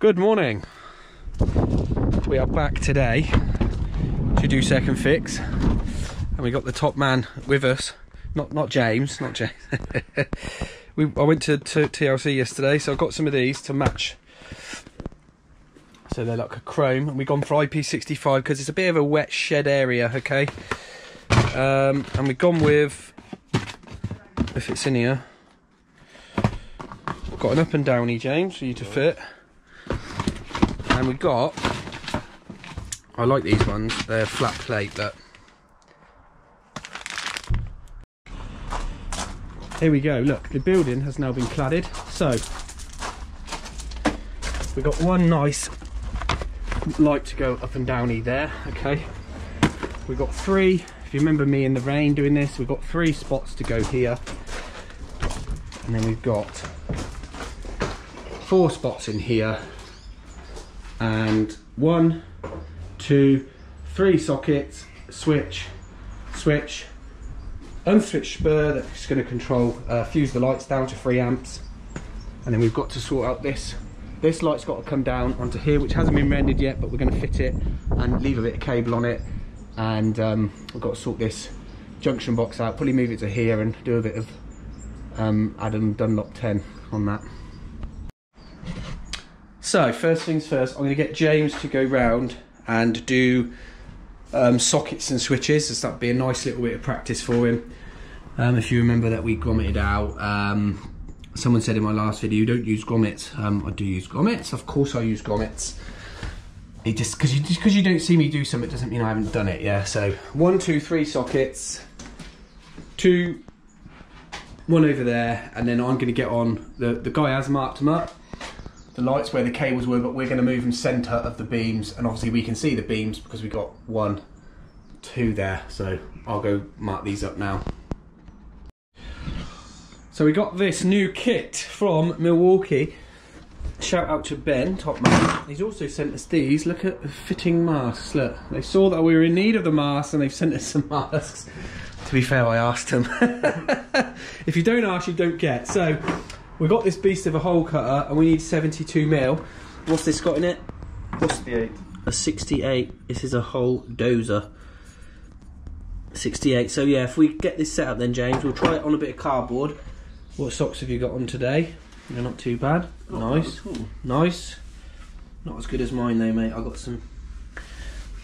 Good morning. We are back today to do second fix, and we got the top man with us. Not James. I went to TLC yesterday, so I got some of these to match. So they're like a chrome, and we've gone for IP65 because it's a bit of a wet shed area, okay? And we've gone with, if it's in here, we've got an up and downy, James, for you to fit. And we got, I like these ones, they're flat plate, but here we go. Look, the building has now been cladded, so we've got one nice light to go up and downy there, okay? We've got three, if you remember me in the rain doing this, we've got 3 spots to go here, and then we've got 4 spots in here, and 1, 2, 3 sockets, switch, unswitched spur that's going to control, fuse the lights down to 3 amps, and then we've got to sort out this light's got to come down onto here, which hasn't been rendered yet, but we're going to fit it and leave a bit of cable on it, and we've got to sort this junction box out, probably move it to here and do a bit of Adam Dunlop 10 on that. So first things first, I'm going to get James to go round and do sockets and switches, so that'll be a nice little bit of practice for him. If you remember that we grommeted out, someone said in my last video, don't use grommets. I do use grommets, of course I use grommets. It just because you don't see me do something doesn't mean I haven't done it, yeah. So 1, 2, 3 sockets, 2, 1 over there, and then I'm going to get on, the guy has marked them up, the lights where the cables were, but we're going to move them centre of the beams, and obviously we can see the beams because we got 1, 2 there, so I'll go mark these up now. So we got this new kit from Milwaukee. Shout out to Ben, top man. He's also sent us these. Look at the fitting masks. Look, they saw that we were in need of the masks and they've sent us some masks. To be fair, I asked them. If you don't ask, you don't get. So we got this beast of a hole cutter and we need 72mm. What's this got in it? 68. A 68. This is a hole dozer. 68. So yeah, if we get this set up then, James, we'll try it on a bit of cardboard. What socks have you got on today? They're not too bad. Nice. Nice. Not as good as mine though, mate. I got some.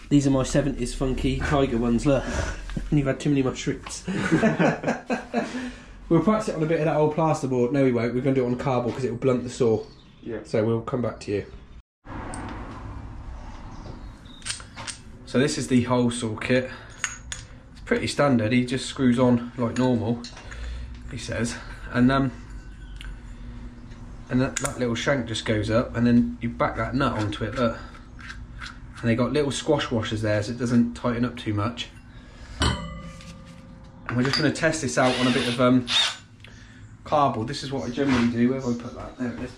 These are my 70s funky tiger ones, look. You've had too many mushrooms. We'll practice it on a bit of that old plasterboard. No, we won't. We're going to do it on cardboard because it will blunt the saw. Yeah. So we'll come back to you. So this is the hole saw kit. It's pretty standard. He just screws on like normal, he says. And that little shank just goes up, and then you back that nut onto it, look. And they got little squash washers there so it doesn't tighten up too much. And we're just going to test this out on a bit of cardboard. This is what I generally do. Where have I put that? There it is.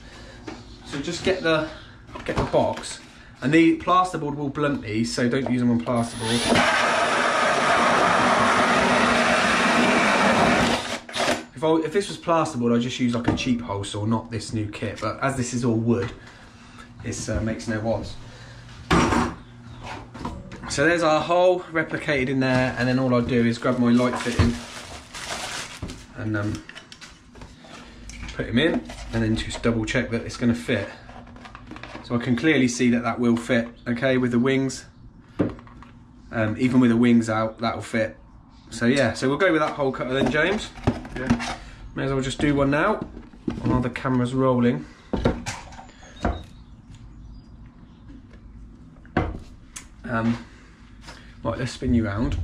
So just get the box, and the plasterboard will blunt these, so don't use them on plasterboard. If this was plasterboard, I'd just use like a cheap hole saw, not this new kit. But as this is all wood, this makes no odds. So there's our hole replicated in there, and then all I do is grab my light fitting and put him in, and then just double check that it's going to fit. So I can clearly see that that will fit, okay, with the wings. Even with the wings out, that'll fit. So yeah, so we'll go with that hole cutter then, James. Yeah. May as well just do one now while the camera's rolling. Right, let's spin you round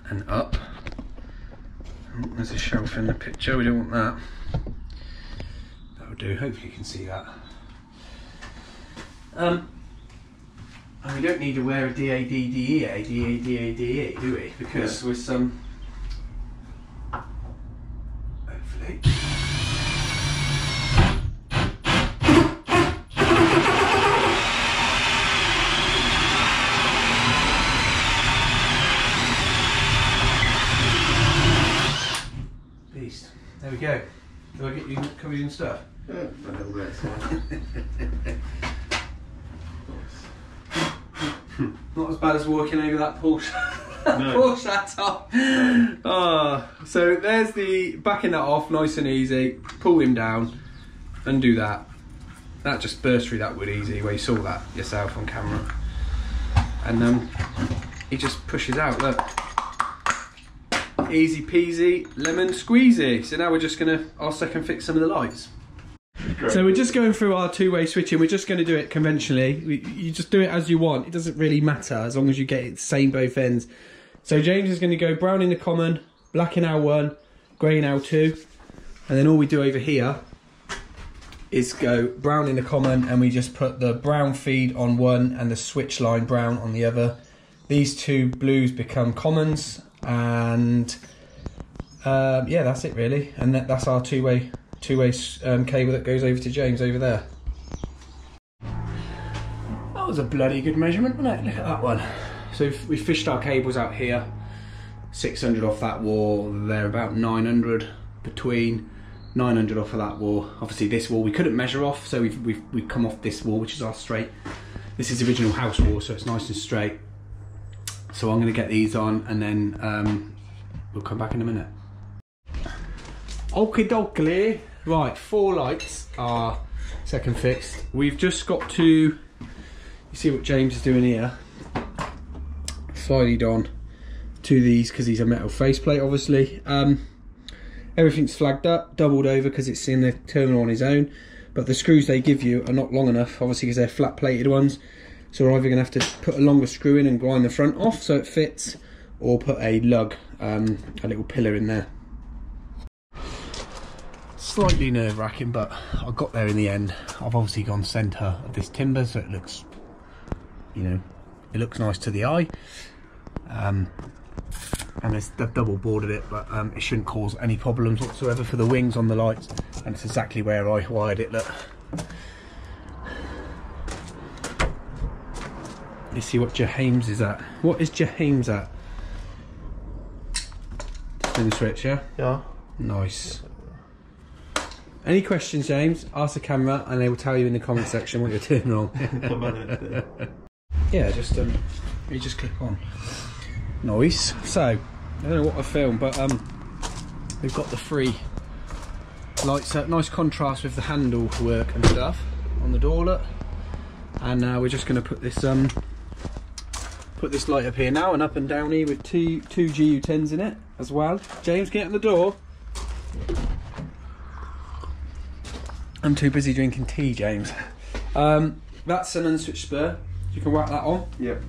and up. Oh, there's a shelf in the picture, we don't want that. That'll do, hopefully you can see that. And we don't need to wear a DADDEA, do we? Because with some, hopefully. Beast. There we go. Do I get you covered in stuff? Yeah, a little bit. bad as walking over that Porsche. No. Porsche top. No. Oh, so there's the backing that off, nice and easy. Pull him down, undo that. That just burst through that wood easy. Where you saw that yourself on camera, and he just pushes out. Look, easy peasy, lemon squeezy. So now we're just gonna, I'll second fix some of the lights. Great. So we're just going through our two-way switching. We're just going to do it conventionally. You just do it as you want. It doesn't really matter as long as you get it the same both ends. So James is going to go brown in the common, black in L1, grey in L2, and then all we do over here is go brown in the common, and we just put the brown feed on one and the switch line brown on the other. These two blues become commons, and yeah, that's it really. And that's our two-way cable that goes over to James over there. That was a bloody good measurement, wasn't it? Look at that one. So we fished our cables out here, 600 off that wall, they're about 900 between, 900 off of that wall. Obviously this wall we couldn't measure off, so we've come off this wall, which is our straight. This is the original house wall, so it's nice and straight. So I'm going to get these on, and then we'll come back in a minute. Okie dokie. Right, 4 lights are second fixed. We've just got to, you see what James is doing here, slide on to these because he's a metal faceplate obviously. Everything's flagged up, doubled over because it's in the terminal on his own, but the screws they give you are not long enough obviously because they're flat plated ones, so we're either going to have to put a longer screw in and grind the front off so it fits, or put a lug, a little pillar in there. Slightly nerve-wracking, but I got there in the end. I've obviously gone centre of this timber, so it looks, you know, it looks nice to the eye. And they've double boarded it, but it shouldn't cause any problems whatsoever for the wings on the lights. And it's exactly where I wired it. Look, you see what James is at. What is James at? Spin the switch, yeah? Yeah. Nice. Any questions, James? Ask the camera and they will tell you in the comment section what you're doing wrong. Yeah, just you just click on. Nice. So, I don't know what I filmed, but we've got the 3 lights up. Nice contrast with the handle work and stuff on the door, look. And we're just going to put this light up here now and up and down here with two GU10s in it as well. James, get in the door. I'm too busy drinking tea, James. That's an unswitched spur. You can whack that on. Yep.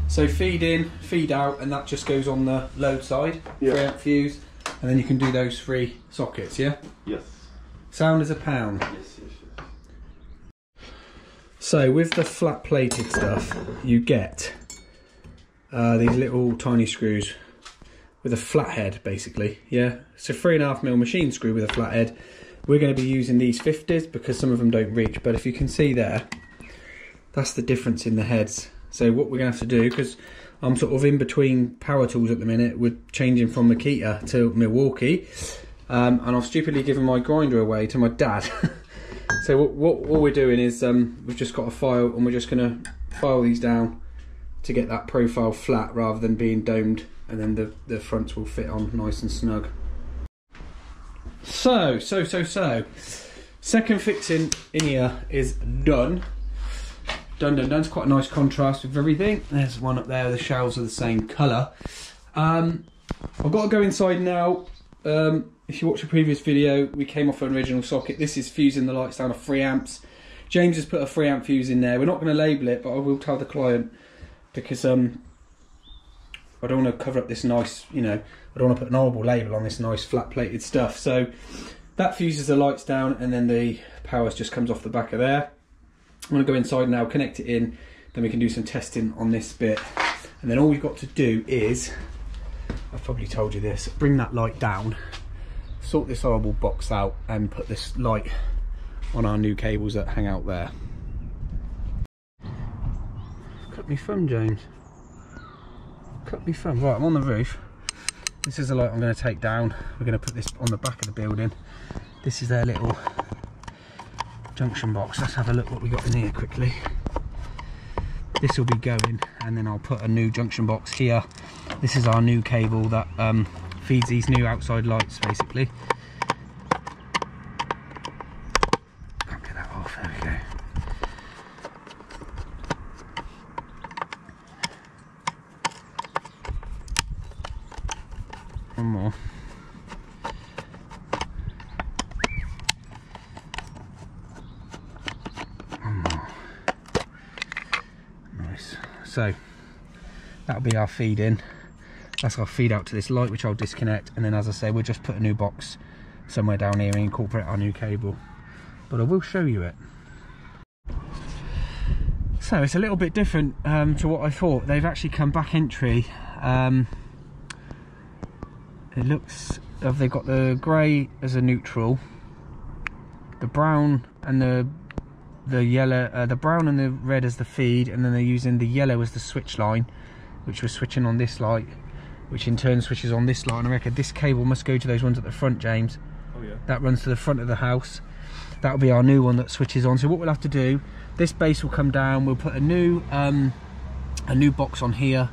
So feed in, feed out, and that just goes on the load side. Yep. 3 amp fuse, and then you can do those 3 sockets. Yeah. Yes. Sound as a pound. Yes, yes, yes. So with the flat plated stuff, you get these little tiny screws with a flat head, basically. Yeah. So 3.5mm machine screw with a flat head. We're going to be using these 50s because some of them don't reach, but if you can see there, that's the difference in the heads. So what we're going to have to do, because I'm sort of in between power tools at the minute, we're changing from Makita to Milwaukee, and I've stupidly given my grinder away to my dad. So what we're doing is we've just got a file, and we're just going to file these down to get that profile flat rather than being domed, and then the fronts will fit on nice and snug. So second fixing in here is done. Done. It's quite a nice contrast with everything. There's one up there, the shelves are the same colour. I've got to go inside now. If you watch a previous video, we came off an original socket. This is fusing the lights down to 3 amps. James has put a 3 amp fuse in there. We're not going to label it, but I will tell the client, because I don't want to cover up this nice, you know, I don't want to put an horrible label on this nice flat plated stuff. So that fuses the lights down, and then the power just comes off the back of there. I'm going to go inside now, connect it in, then we can do some testing on this bit. And then all we've got to do is, I've probably told you this, bring that light down, sort this horrible box out, and put this light on our new cables that hang out there. Cut me thumb, James. Cut me thumb. Right, I'm on the roof. This is the light I'm going to take down. We're going to put this on the back of the building. This is their little junction box. Let's have a look what we got in here quickly. this will be going, and then I'll put a new junction box here. This is our new cable that feeds these new outside lights basically. Can't get that off, there we go. One more. One more. Nice. So that'll be our feed in. That's our feed out to this light, which I'll disconnect, and then as I say, we'll just put a new box somewhere down here and incorporate our new cable. But I will show you it. So it's a little bit different to what I thought. They've actually come back entry. It looks, they've got the grey as a neutral, the brown and the yellow, the brown and the red as the feed, and then they're using the yellow as the switch line, which was switching on this light, which in turn switches on this light. And I reckon this cable must go to those ones at the front, James. Oh yeah. That runs to the front of the house. That'll be our new one that switches on. So what we'll have to do, this base will come down. We'll put a new box on here.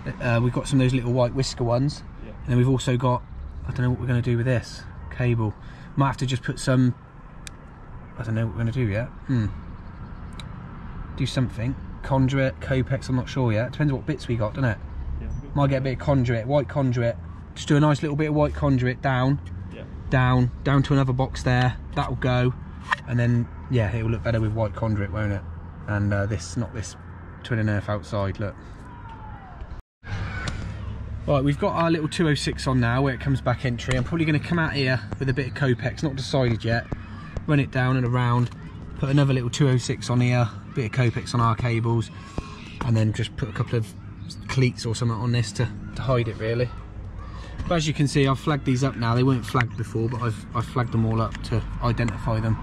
We've got some of those little white whisker ones. And then we've also got, I don't know what we're going to do with this cable. Might have to just put some, I don't know what we're going to do yet. Do something. Conduit, Copex, I'm not sure yet. Depends what bits we got, doesn't it? Yeah. Might get a bit of conduit, white conduit. Just do a nice little bit of white conduit down, down to another box there. That'll go. And then, yeah, it will look better with white conduit, won't it? And this, not this twin and earth outside, look. Right, we've got our little 206 on now where it comes back entry. I'm probably going to come out here with a bit of Copex, not decided yet. Run it down and around, put another little 206 on here, a bit of Copex on our cables, and then just put a couple of cleats or something on this to hide it really. But as you can see, I've flagged these up now. They weren't flagged before, but I've flagged them all up to identify them.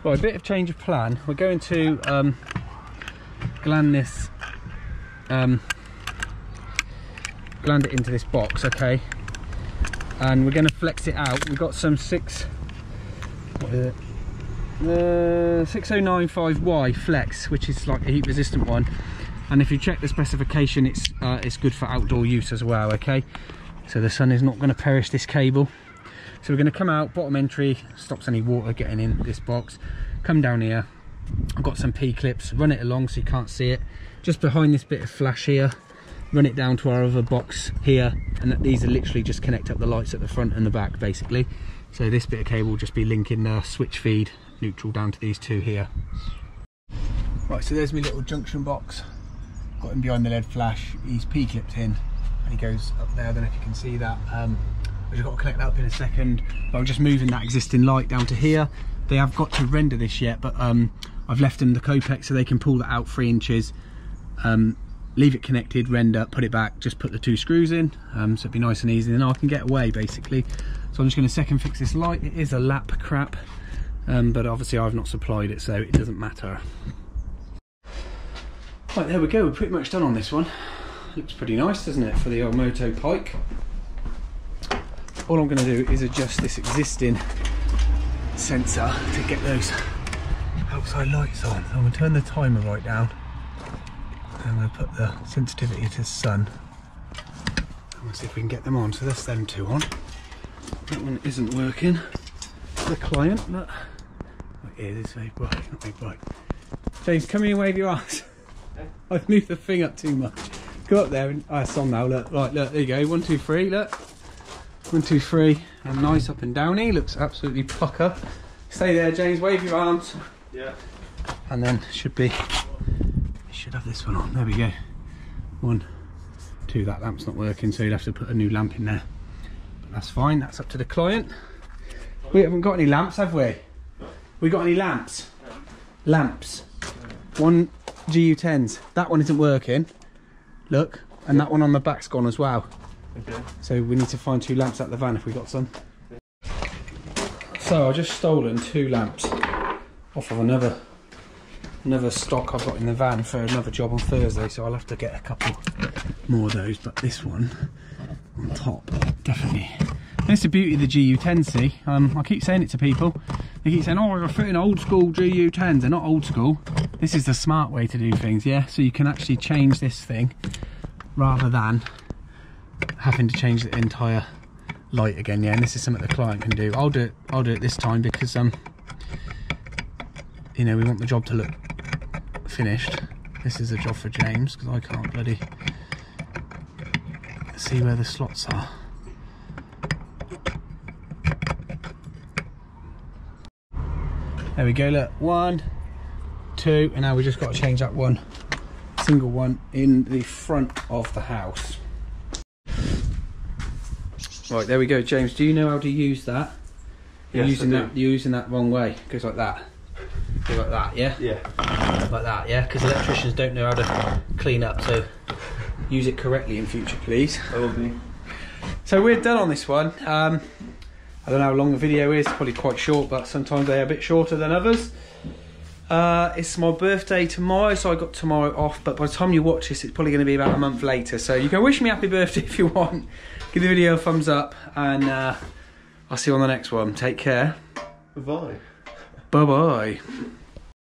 Right, a bit of change of plan. We're going to gland this, gland it into this box, okay, and we're going to flex it out. We've got some 6095Y flex, which is like a heat resistant one, and if you check the specification, it's good for outdoor use as well, okay. So the sun is not going to perish this cable. So we're going to come out, bottom entry, stops any water getting in this box, come down here. I've got some P-clips, run it along so you can't see it, just behind this bit of flash here. Run it down to our other box here, and these are literally just connect up the lights at the front and the back basically. So this bit of cable will just be linking the switch feed neutral down to these two here. Right, so there's my little junction box. Got him behind the LED flash. He's P-clipped in and he goes up there. I don't know if you can see that. We've got to connect that up in a second, but I'm just moving that existing light down to here. They have got to render this yet, but I've left them the Copex so they can pull that out 3 inches. Leave it connected, render, put it back, just put the 2 screws in, so it'd be nice and easy, and then I can get away basically. So I'm just going to second fix this light. It is a lap crap, but obviously I've not supplied it, so it doesn't matter. Right, there we go, we're pretty much done on this one. Looks pretty nice, doesn't it, for the old Moto Pike. All I'm going to do is adjust this existing sensor to get those outside lights on. I'm going to turn the timer right down. I'm going to put the sensitivity to sun. Let's see if we can get them on. So there's them 2 on. That one isn't working. The client, look. Oh, it is very bright, not very bright. James, come here and wave your arms. Okay. I've moved the thing up too much. Go up there and it's on now, look. Right, look, there you go. 1, 2, 3, look. 1, 2, 3. And nice up and downy. Looks absolutely pucker. Stay there, James, wave your arms. Yeah. And then should have this one on. There we go. 1, 2. That lamp's not working, so you'd have to put a new lamp in there. But that's fine. That's up to the client. We haven't got any lamps, have we? We got any lamps? Lamps. 1 GU10s. That one isn't working. Look, and that one on the back's gone as well. Okay. So we need to find 2 lamps out the van if we got some. So I've just stolen 2 lamps off of another stock I've got in the van for another job on Thursday, so I'll have to get a couple more of those. But this one on top, definitely This is the beauty of the GU10C. I keep saying it to people. They keep saying, oh, you're fitting old school GU10s. They're not old school. This is the smart way to do things, yeah? So you can actually change this thing rather than having to change the entire light again, yeah? And this is something the client can do. I'll do it this time because, you know, we want the job to look finished. This is a job for James because I can't bloody see where the slots are. There we go, look, 1, 2, and now we just got to change that one single one in the front of the house. Right, there we go. James, do you know how to use that? You're using that wrong way. It goes like that. Goes like that, yeah? Yeah. Like that, yeah? Because electricians don't know how to clean up, so use it correctly in future, please. I will be. So we're done on this one. I don't know how long the video is, probably quite short, but sometimes they're a bit shorter than others. It's my birthday tomorrow, so I got tomorrow off, but by the time you watch this, it's probably going to be about a month later. So you can wish me happy birthday if you want. Give the video a thumbs up, and I'll see you on the next one. Take care. Bye-bye. Bye-bye.